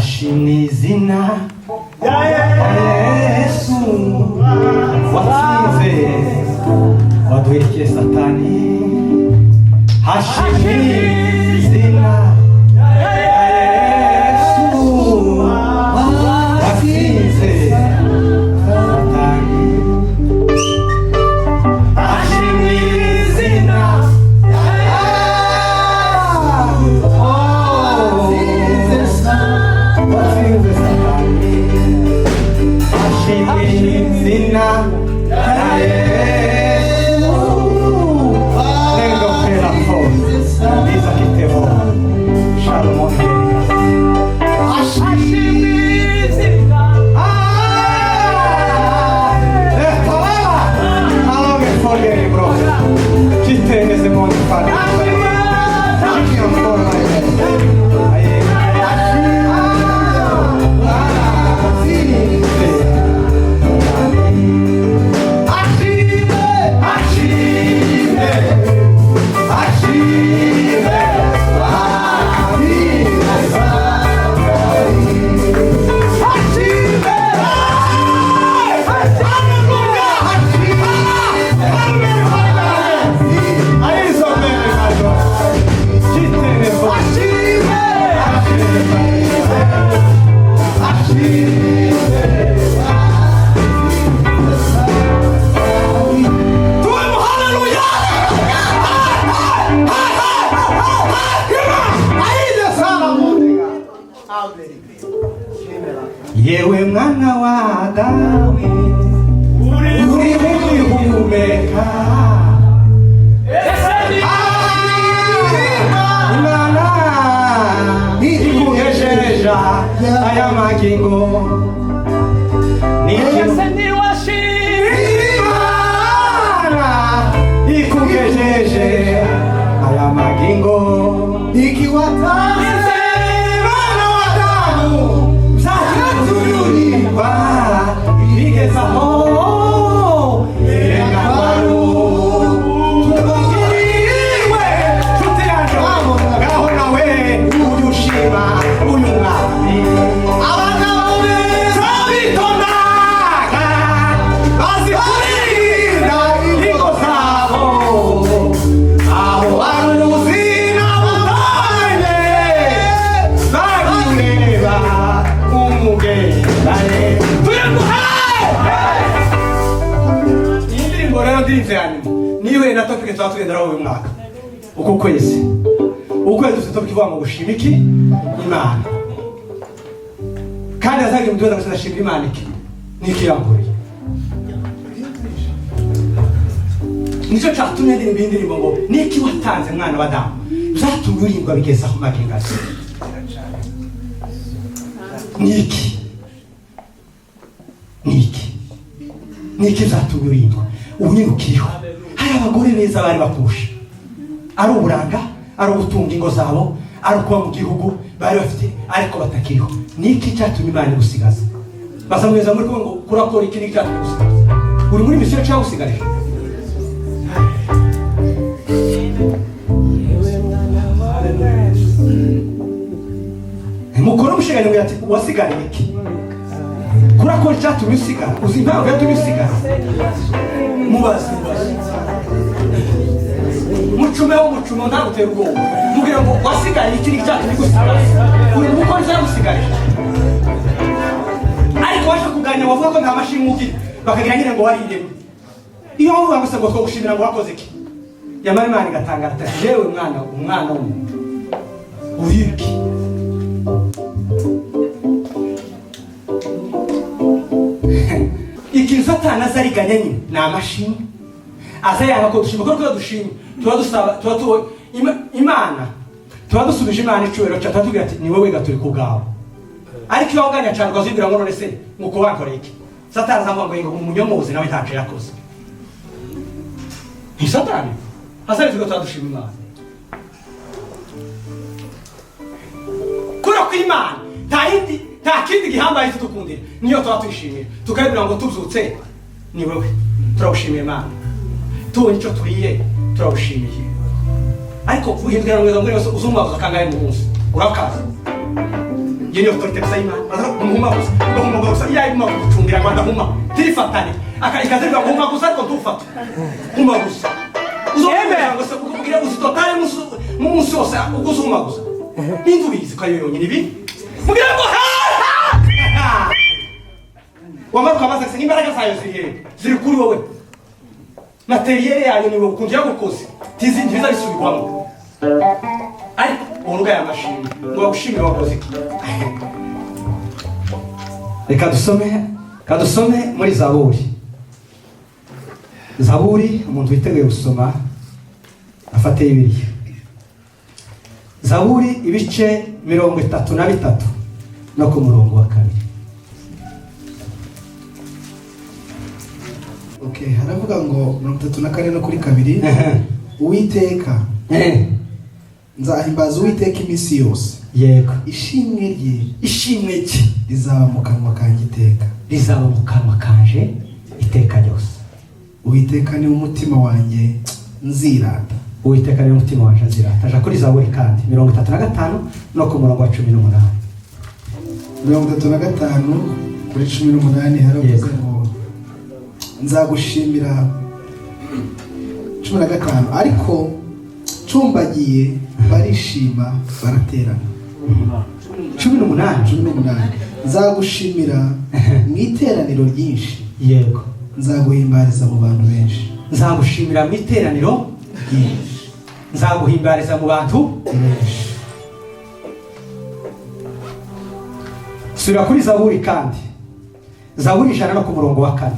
Hashimizina Yesu watsinze waduhekeye Satani. Hashimizina Yesu watsinze Satani. Hashimizina Zina Lengo pela forza Lisa che te vuole Shalom Hashimizina Allora che foglie bro Ci tiene se vuoi fare Ci non forma Yewe mwana wa Dawi uri humeka Imana ikuhesheja aya magingo Imana ikuhesheje aya magingo ikiwataze mwana wa Damu Igeza ho Engamaru Tugiriwe Chute yanjye Gaho nawe Uyushima Uyumwami Abagabo Sabitondaga Bazikurinda Ingo zabo Aho aruzi n'abutane Bagireba Umugendane niwe na topic twatugenda uyu mwaka uko kwezi dufite topic ivuga ngo gushima iki Imana kandi azage mutweza ngo ndashima Imana iki nikiyanguriye nico cyatumye ndirimbo ngo niki watanze mwana wa Damu zatumye urimbwa bigeza ku magengazi niki zatumye urimbwa unyirukiriho hari abagore beza bari bakusha ari uburanga ari ugutunga ingo zabo ari kuba mu gihugu bari bafite ariko batakiriho niki cyatumye Imana gusigaza basamweza muri ngo kurakora iki niki cyatumye gusigaza uri muri misiyo cyangwa usigaje mukuru mushiganye ngo yati wasigariye iki kurakora cyatumye usigara uzi impamvu yatumye usigara mubazi mucumo ntagutera ubwoba mubwira ngo wasigariye iki cyatumye gusigara uri gukora cyagusigaje ariko waje kuganira wavuga ko nta mashini ugira bakagira nyine ngo warindemwe iyo wavuga ngo se ngo twogushimira ngo wakoze iki yamara Imana igatanga ati jewe umwana w'umuntu uyiki ikintu Satani azariganya nyine ni amashini azayanga ko dushima ko dushima tuba dusaba Imana tuba dusubije Imana icubero cyo tugira ati ni wowe gaturi ku bwawe ariko iyo wanganya cyane ukazibwira ngo none se muko wakoreye iki Satani azavuga ngo umunyomozi nawe ntaco yakoze ni Satani azaretse ko tudushima Imana kura ku Imana nta kindi gihambaye tukundira niyo tuba tuyishimiye tukabibwira ngo tubyutse ni wowe turawushimiye Imana tubonye icyo turiye turawushimiye ariko uhindukira ngo muri wese uzumwaza kangahe mu munsi urakaza iyo niyo autorité gusa y'Imana umuhuma gusa ugahuma gusa yayuma gucungira ngo adahuma tirifatane ikazirwa guhuma gusa ariko ntufate huma gusa uzomera ngo se kugira uzi totale mumunsi wose uguzuma gusa n'indubizi ko ayo yonyine ibi mugira ngo wamaruka amaze se imbaraga zayo ziri kuri wowe materiel yayo niwe ukunze yagukoze tizindi bizabisubirwamo ariko uruga ya mashini ngo bagushimire wakoze iki reka dusome muri zaburi umuntu witeguye gusoma afate Bibiliya zaburi ibice 33 no ku murongo wa 2. Okay, haravuga ngo 34 no kuri 2 Uwiteka nzahimbaza Uwiteka iminsi yose. Yego. Ishimwe rye rizaba mu kanwa kanje iteka. Rizaba mu kanwa kanje iteka ryose. Uwiteka ni umutima wanjye nzirata. Uwiteka ni umutima wanjye nzirata. Aja kuri zaburi kandi 35 no ku murongo wa 18. 35 kuri 18 haravuga ngo nzagushimira 15 ariko cumbagiye barishima baraterana. 18 nzagushimira mu iteraniro ryinshi. Yego. Nzaguhimbariza mu bantu benshi. Nzagushimira mu iteraniro ryinshi. Nzaguhimbariza mu bantu benshi. Sura kuri zaburi kandi. Zaburi 100 no ku murongo wa 4.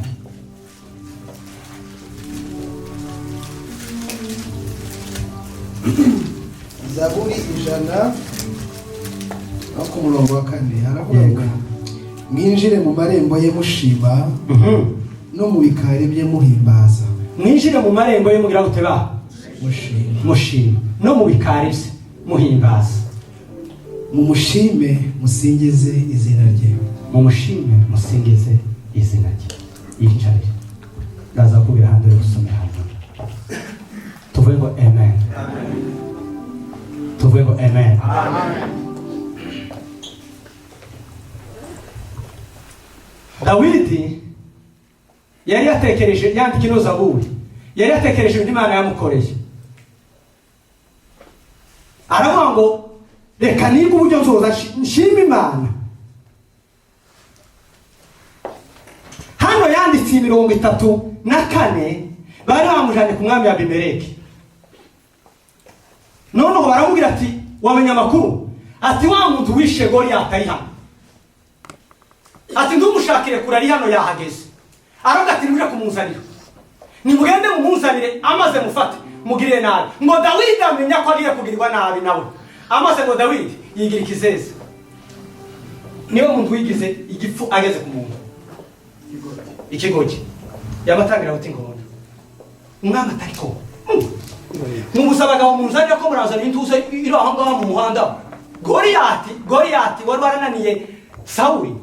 Zaburi 100 no ku murongo wa 4 haravuga ngo mwinjire mu marembo ye mushima no mu bikari bye muhimbaza. Mwinjire mu marembo ye mugira guteba mushima no mu bikari bye muhimbaza. Mumushime musingize izina rye. Mumushime musingize izina rye. Yicarire ndaza kubira handi yo gusoma hano. Tuvuge ngo amen. Tuvuge ngo amen. Dawidi yari yatekereje yandika ino zaburi. Yari yatekereje ibyo Imana yamukoreye. Aravuga ngo reka niba uburyo nzoza nshima Imana. Hano yanditse 34 bari bamujanye ku mwami Abimeleki. Noneho baramubwira ati wamenya amakuru ati wa muntu wishe Goliath ari hano. Ati ndumushakire kure ari hano yahageze. Aravuga ati nimuje kumunzanira. Nimugende mumunzanire amaze mufate mugirire nabi. Ngo Dawidi amenya ko agiye kugirirwa nabi nawe. Amaze ngo Dawidi yigira ikizeze. Niyo muntu wigize igifu ageze ku muntu. Ikigoje. Yabatangira uti ngona. Umwami atariko. Mubusabaga umunzanira ko murazana intuze iro aho ngaho mu muhanda. Goliath wari warananiye Sauli.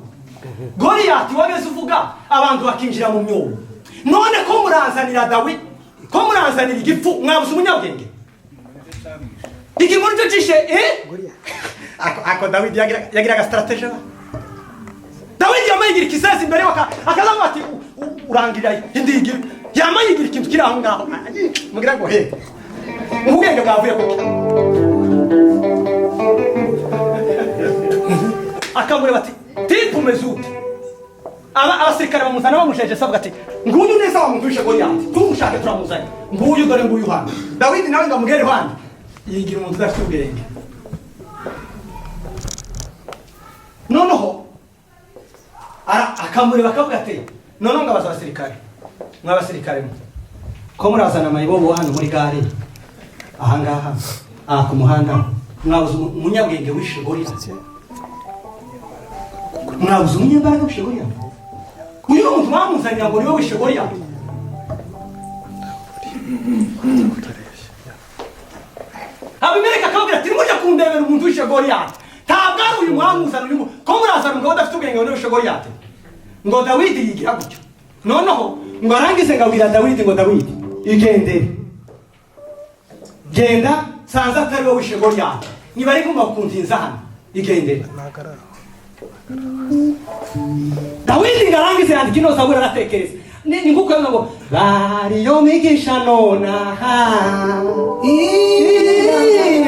Goliath wageze uvuga abantu bakinjira mu myobo. None ko murazanira Dawidi, ko murazanira igifu mwabuze umunyabwenge. Iki muri cyo cishe ako Dawidi yagira strategy. Dawidi yamayigira kisasi imbere akazavuga ati urangirira indigira. Yamayigira ikintu kiri aho ngaho. Mugira ngo he. Ubwenge bwavuye ko. Akamure bati tipu mezuti. Abasirikare bamuzana bamusheje savuga ati nguyu neza wamutwishe Goliath. Tumushake turamuzanye. Nguyu dore nguyu hano. Dawidi nawe ngamugere hano. Yigira umuntu udafite ubwenge. Noneho akamure bakavuga ati noneho ngabaza abasirikare. Mwabasirikare ko murazana amayibobo hano muri gare ahangaha ku muhanda mwabuze umunyabwenge wishe Goliath. Mwabuze umunyembaraga wishe Goliath. Uyu muntu mwamuzanira ngo niwe wishe Goliath. Abimeleki akabwira ati nimuje kundebera umuntu wishe Goliath. Ntabwo ari uyu mwamuzana uyu ko murazana ngo udafite ubwenge ngo niwe wishe Goliath. Ngo Dawidi yigira gutyo. Noneho ngo arangize ngabwira Dawidi ngo Dawidi igendere. Genda sanza atari wowe wishe Goliath. Niba ari kumva kundinza hano igendere. Dawidi ngarangize yandika ino zaburi aratekereza ni nguko ngo bariyo migisha nonaha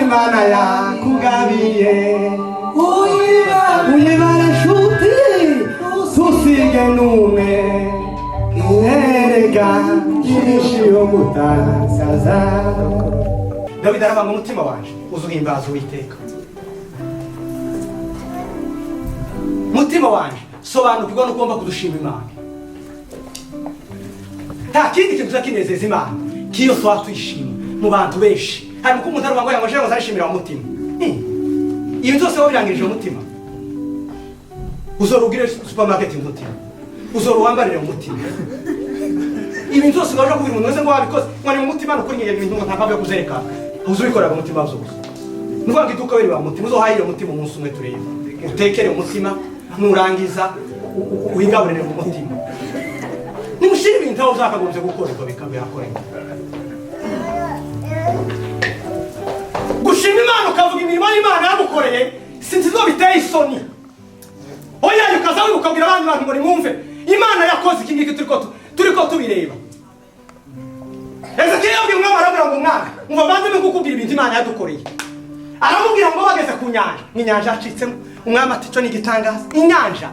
Imana yakugabiye uyibare nshuti tusige n'umwe erega nyinshi yo gutasaza. Dawidi aravuga ngo umutima wanje uzuhimbaza Uwiteka, mutima wanje sobanukirwa no ugomba kudushima Imana. Nta kindi kintu kinezeza Imana kiyo twa twishima mu bantu benshi. Hari uko umuntu aruvuga ngo ngo zarishimira umutima. Iyo byose wabirangirije umutima. Uzorugire supermarket umutima. Uzoruwambarire umutima. Ibi byose ngaje kubira umuntu wese ngo wabikoze ngo ni umutima no kuri ibintu ngo ntabwo kuzereka. Uzubikora mu mutima wazo. Nuvuga ngo iduka biri ba mutima uzohayire umutima umunsi umwe tureba. Utekere umutima nurangiza uhingaburire mu mutima. Nimushire ibintu aho uzakagombye gukora ko bikabihakoreka. Gushima Imana ukavuga imirimo y'Imana yagukoreye sinzizo biteye isoni. Oya yukaza ukabwira abandi bantu ngo nimwumve Imana yakoze iki ngiki turiko tubireba. Ezekiel yabwiye umwami arabwira ngo mwana umva banze kukubwira ibintu Imana yadukoreye. Aramubwira ngo bageze ku nyanja, inyanja yacitsemo. Umwami ati cyo ni gitangaza. Inyanja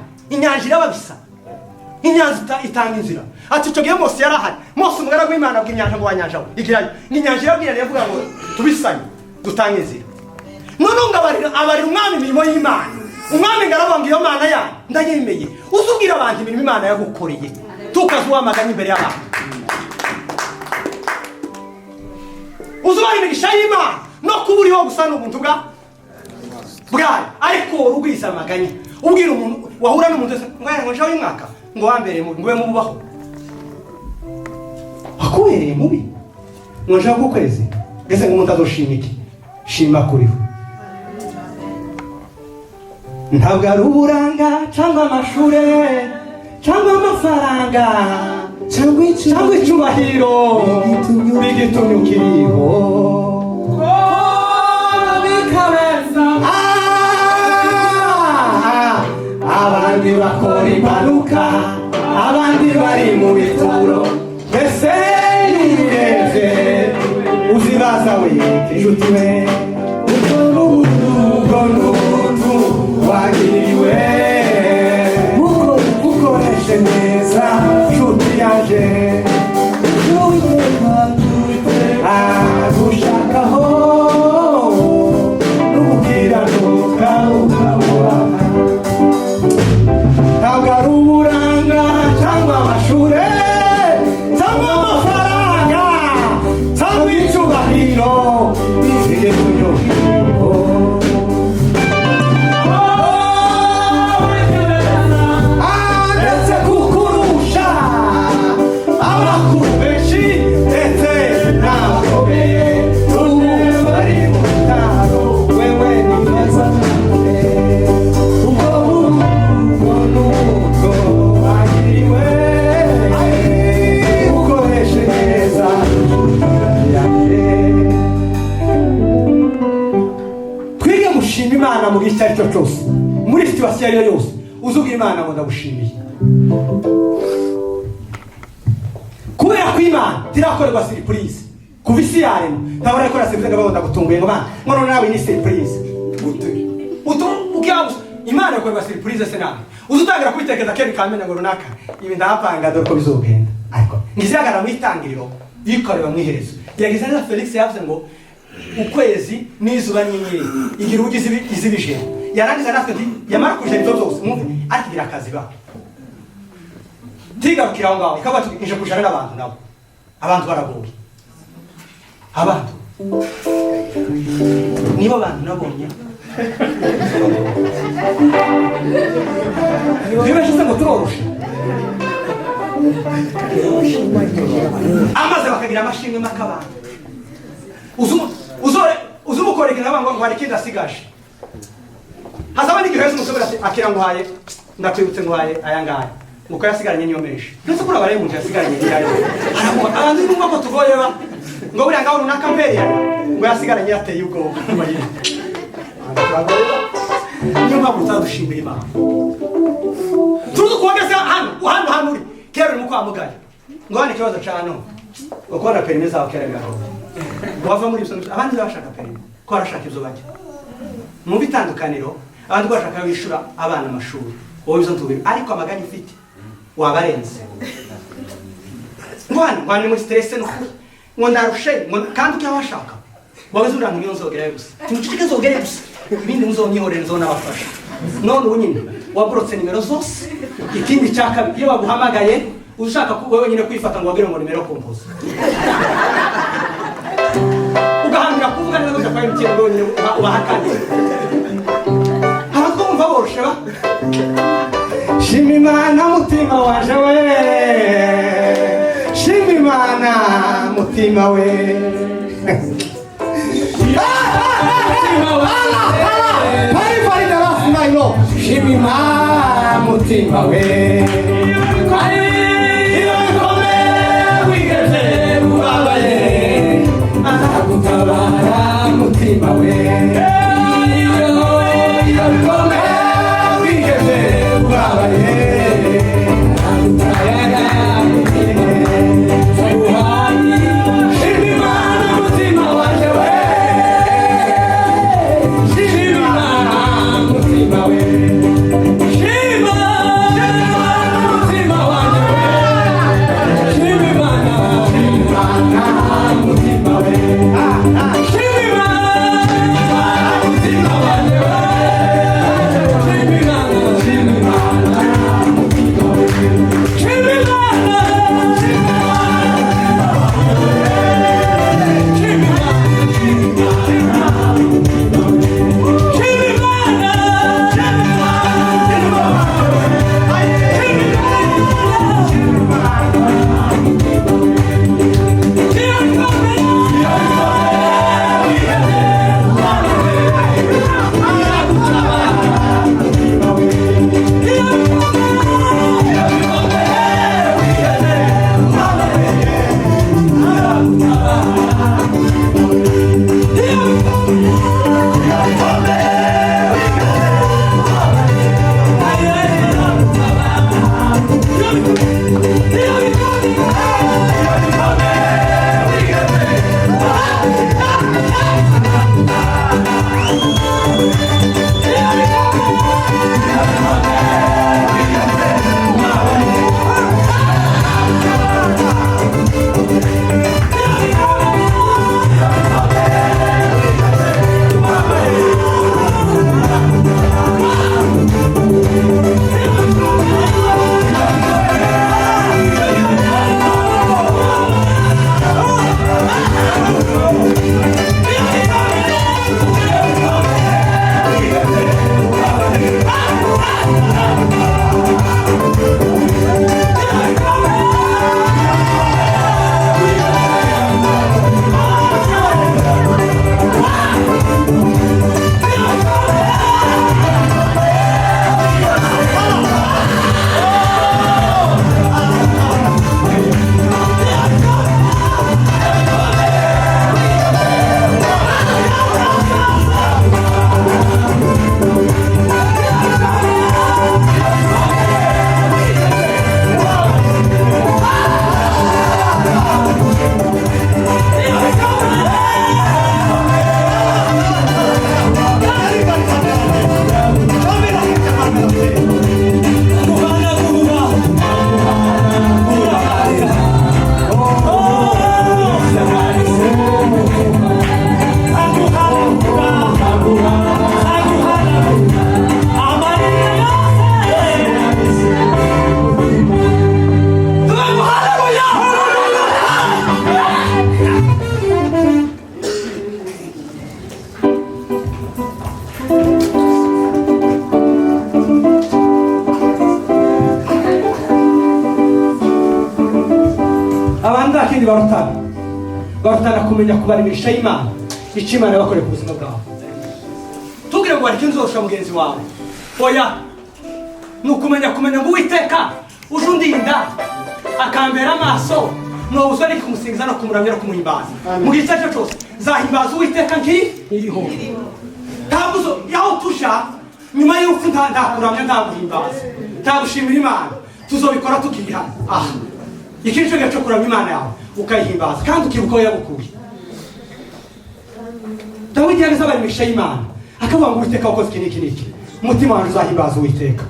irababisa. Inyanja itanga inzira. Ati cyo gihe Mose yarahari. Mose umugaragu w'Imana abwira inyanja ngo wanyanja we. Igirayo. Inyanja irabwira yavuga ngo tubisanye dutanga inzira. None ngabarira umwami imirimo y'Imana. Umwami ngaravuga ngo iyo Mana yanyu ndayemeye. Uzubwira abantu imirimo Imana yagukoreye. Tukazuwamaganya imbere y'abantu. Uzubaha imigisha y'Imana no kuburiho gusana ubuntu bwayo ariko urugwiza amaganya. Ubwira umuntu wahura n'umuntu ngo njaho y'umwaka ngo wambereye mubi ngwe mubaho akubereye mubi ngo njaho kukwezi ese ngo umuntu azoshima iki? Shima kuriho. Ntabwo ari uburanga cyangwa amashure cyangwa amafaranga cyangwa icyubahiro bigitumye ukiriho. Abandi bakora impanuka, abandi bari mu bituro, mbese nireze uzibaza we inshuti we ubwo n'ubuntu wagiriwe ukoreshe neza inshuti yaje agushakaho n'ubukiranuka ukabura. Ntabwo ari uburanga cyangwa amashure cyangwa amafaranga cyangwa icyubahiro bigiye kunyuriraho. Ndetse kukurusha abakuru benshi ndetse n'abakomeye ubu bari mu bitaro wewe ni meza Imana mu gihe cyari cyo cyose muri situasiyo ariyo yose uzubwira Imana ngo ndagushimiye kubera ko Imana tirakorerwa surprise kuva isi yaremwa ntabwo yakora surprise ngo ndagutunguye ngo Mana ngo none nawe ni surprise ukiyabuza Imana yakorerwa surprise se nawe uzutangira kwitekereza kene kamena ngo runaka ibi ndapanga dore ko bizogenda ariko ngizagara mu itangiriro yikorera mu iherezo yagize na Felix yavuze ngo ukwezi n'izuba n'inyenyeri igira ugize izibije yarangiza natwe yamara kuje ibyo byose mwumve akigira akazi ba tigarukira aho ngaho ikaba tuje kujana n'abantu nabo abantu baragoye abantu nibo bantu nabonye ntibashyize ngo turoroshe amaze bakagira amashimwe mak'abantu uzumukoreka n'abantu ngo hari ikindi asigaje hazaba n'igihe wese umusomera akira ngo uhaye ndakwibutse ngo uhaye aya ngaya nuko yasigaranye niyo menshi ndetse kuri abari umuntu yasigaranye niyo abantu n'umva ko tugoye ba ngo buriya ngaho runaka mbere ngo yasigaranye yateye ubwoba niyo mpamvu utadushimira Imana. Tuzi kuwageza hano uri kera uri mu kwa mugari ngo hano ikibazo cano ukora perime zawe kera biraho wava muri ibyo abandi bashaka perime ko barashaka ibyo bajya mu bitandukaniro abandi bashaka bishura abana amashuri wowe izo ntubiri ariko amagani ufite wabarenze ngwani muri stress ngo ndarushe kandi uko washaka wabeze urantu niyo nzogerayo gusa tumucike nzogere gusa ibindi muzonyihorera nzo nabafasha none ubu nyine waburotse nimero zose ikindi cyaka iyo baguhamagaye ushaka wewe nyine kwifata ngo wagire ngo nimero kompoza ugahangira kuvuga neza uja kwa MTN wewe nyine ubahakanye abatwo umva boroshe ba shima Imana mutima wanje we shima Imana mutima we shima Imana mutima we azagutabara mutima we wigeze ubabaye azagutabara mutima we shima Imana mutima wanje we shima Imana mutima we shima mutima wanje we shima Imana mutima we abandi barutana kumenya kubarimisha Imana icyo Imana yabakoreye ku buzima bwawe. Tugire ngo ariko nzosha mugenzi wawe oya nukumenya ngo Uwiteka uje undinda akambera amaso nobuzwa ari kumusingiza no kumuramya no kumuhimbaza mu gihe cyose nzahimbaza Uwiteka nkiri iriho. Ntabwo yaho tusha nyuma y'urupfu ntakuramya ntaguhimbaza ntagushimira imana tuzobikora tukiri hano iki nicyo gihe cyo kuramya imana yawe ukayihimbaza kandi ukibuka aho yagukuye. Dawidi yageze abarimisha y'imana akavuga ngo Uwiteka wakoze iki n'iki n'iki, umutima wanjye uzahimbaza Uwiteka.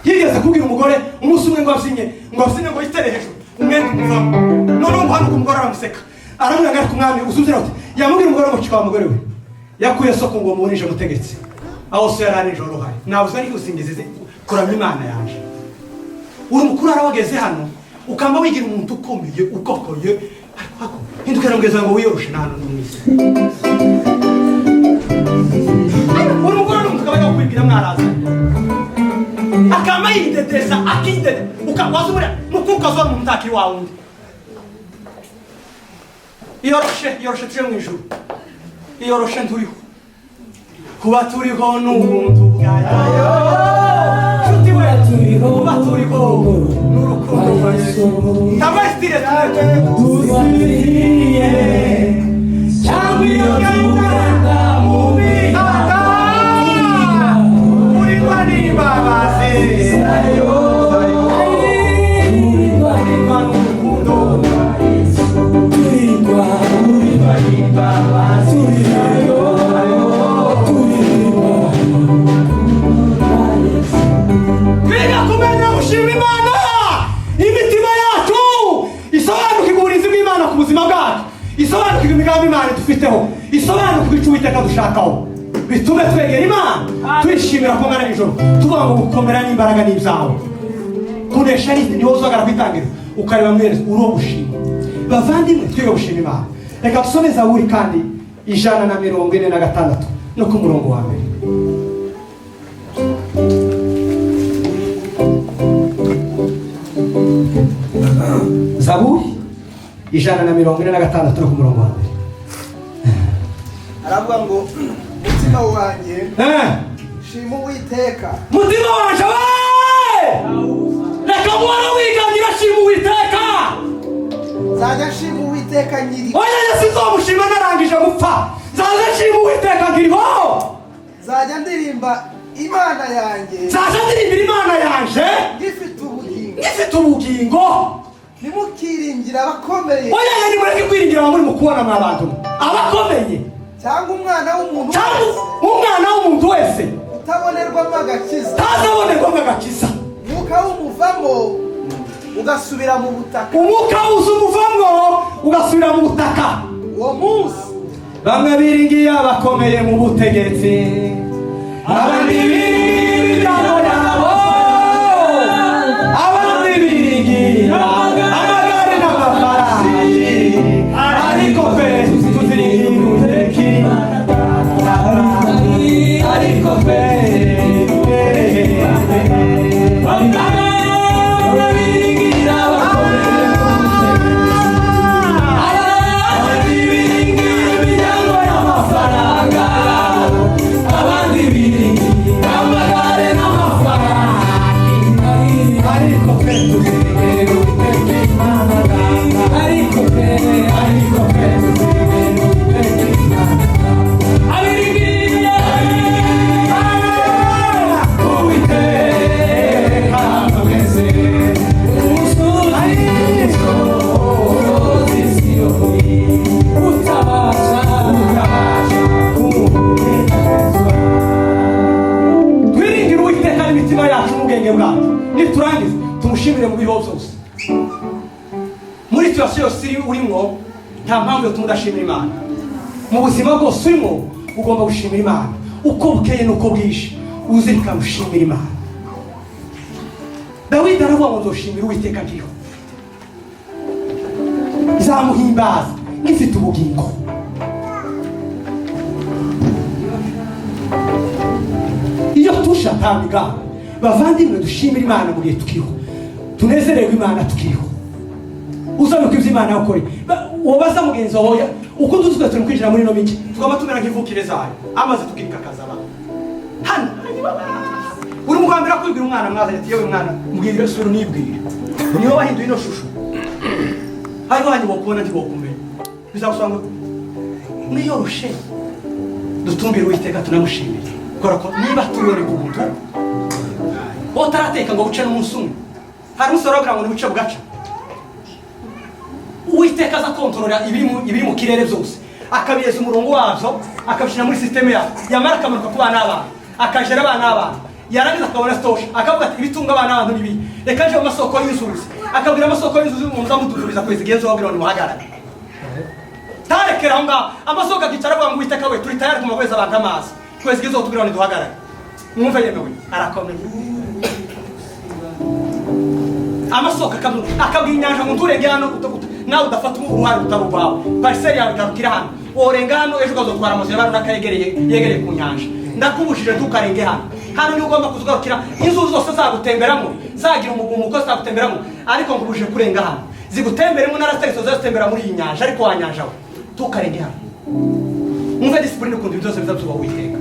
Yigeze kubwira umugore umunsi umwe ngo abyinye ngo yitere hejuru umwenda umuvamo, noneho umuhanuka umugore aramuseka aramubwira ngo ariko umwami uzumvira uti yamubwira umugore ngo cika wa mugore we yakuye soko ngo mubonije mutegetsi aho so yari ari nijoro hari nabuze ari usingizize kuramya imana yaje. Uri mukuru arawageze hano ukamba wigira umuntu ukomeye ukokoye ariko hindukira mugeza ngo wiyoroshe nano n'umwisi. Uri mukuru n'umuntu ukaba yakwibwira mwarazanye akamba yidedesa akidede ukawazumura mukukazo mu mutaki wa wundi yoroshe tuje mu ijuru yoroshe nturiho kuba turiho n'ubuntu bwayo nshuti we turiho kuba turiho n'urukundo rwa Yesu tabastire tuziriye cyangwa iyo ganga mu bihanga uri wari babaze sayo uri wari n'urukundo rwa Yesu turigwa uri wari babaze sayo Biga kumenya gushima Imana imitima yacu isobanukirwa uburinzi bw'Imana ku buzima bwacu, isobanukirwa imigambi Imana dufiteho, isobanukirwa icyo Uwiteka dushakaho, bitume twegera Imana twishimira ko ngana nijoro tuvuga ngo gukomera n'imbaraga n'ibyawe kunesha niho uzagara kwitangira ukareba mwereza uri wo gushima. Bavandimwe twige gushima Imana. Reka dusome Zaburi kandi 146 no ku murongo wa mbere. Zaburi 146 no ku murongo wa mbere. Aravuga ngo mutima wanjye shima Uwiteka. Mutima wanjye reka mwana wiganira shima Uwiteka. Nzajya shima Uwiteka nyiri. Oya sinzomushima narangije gupfa. Nzajya shima Uwiteka nkiriho. Nzajya ndirimba Imana yanjye. Nzajya ndirimbira Imana yanjye ngifite ubugingo. Nimukiringira abakomeye. Oya nimureke kwiringira muri mu kubona mwabantu abakomeye cyangwa umwana w'umuntu wese utabonerwamo agakiza. Tazabonerwamo agakiza. Umwuka w'umuvamo ugasubira mu butaka. Umwuka uzumuvamo ugasubira mu butaka. Uwo munsi bamwe biringiye abakomeye mu butegetsi, abandi biringira abagabo, abandi biringira amagare n'amafarasi, ariko pe tuziringira Uwiteka. Ariko pe niturangiza tumushimire mu biho byose. Muri situasiyo yose urimo nta mpamvu yo tumudashimira Imana. Mu buzima bwose urimo ugomba gushimira Imana uko bukeye n'uko bwije uzirikana ushimira Imana. Dawidi aravuga ngo nzoshimira Uwiteka nkiriho, nzamuhimbaza ngifite ubugingo. Iyo tushatambika bavandimwe dushimira Imana mu gihe tukiriho, tunezererwe Imana tukiriho. Uzanuka ibyo Imana yakore wobaza mugenzi wawe uko tuzwe turi kwinjira muri no miki twaba tumera nk'ivukire zayo amaze tukikakaza abantu hano uri mugambira kwibwira umwana mwaza ati yewe mwana mbwira suru nibwire niyo bahinduye ino shusho hariho hanyu bakubona nti bokumenya bizagusanga niyoroshe dutumbire Uwiteka tunamushimire kubera ko niba tuyore umuntu utarateka ngo buce n'umunsi umwe hari umusore wagira ngo nibuce bugaca Uwiteka aza kontorora ibiri mu kirere byose akabiyeza umurongo wabyo akabishyira muri systeme yawe yamara akamanuka ku bana b'abantu akajera abana b'abantu yarangiza akabona stoshe akavuga ati ibitunga abana b'abantu nibi reka nje mu masoko y'inzuzi akabwira amasoko y'inzuzi umuntu zamudukuriza kwezi genzo wabwira ngo muhagarare tarekera aho ngaho amasoko akicara avuga ngo Uwiteka we turi tayari kumagweza abantu amazi kwezi genzo tubwira ngo duhagarare mwumve yemewe arakomeye amasoko akabwira inyanja ngo nturenge hano nawe udafata uruhare utaruvawe pariseri yawe igarukira hano worenga hano ejo ukazotwara amazu y'abantu yegereye ku nyanja ndakubujije ntukarenge hano niho ugomba kuzugarukira inzuzi zose zagutemberamo zagira umugumuko zagutemberamo ariko ngubujije kurenga hano zigutemberemo n'arasterizo zazitembera muri iyi nyanja ariko wa nyanja we ntukarenge hano mwumve disipurine ukunda ibintu byose bizabyuba Uwiteka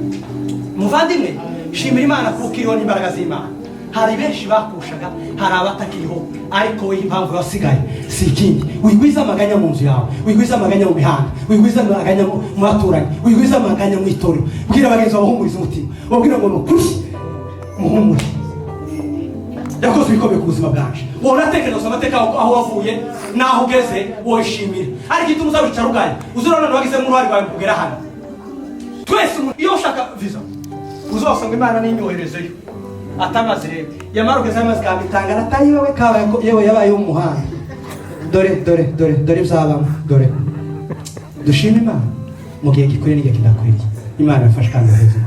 muvandimwe shimira Imana kuko iriho n'imbaraga z'Imana hari benshi bakushaga hari abatakiriho ariko we impamvu wasigaye si ikindi wigwiza amaganya mu nzu yawe wigwiza amaganya mu mihanda wigwiza amaganya mu baturanyi wigwiza amaganya mu itorero bwira bagenzi bahumuriza umutima babwira ngo nukuri muhumure yakoze ibikomeye ku buzima bwacu wowe uratekereza amateka aho wavuye n'aho ugeze woshimira ariko ituma uzabicara ugaye uzurabona wagizemo uruhare rwawe kugera hano twese iyo ushaka visa uzasanga Imana n'inyoherezeyo atamaze rero yamara ugeze amazi kabitanga natayi wewe kabaye yewe yabaye umuhanda dore byabamo dore dushima Imana mu gihe gikwiriye n'igihe kidakwiriye Imana yafashe kandi heza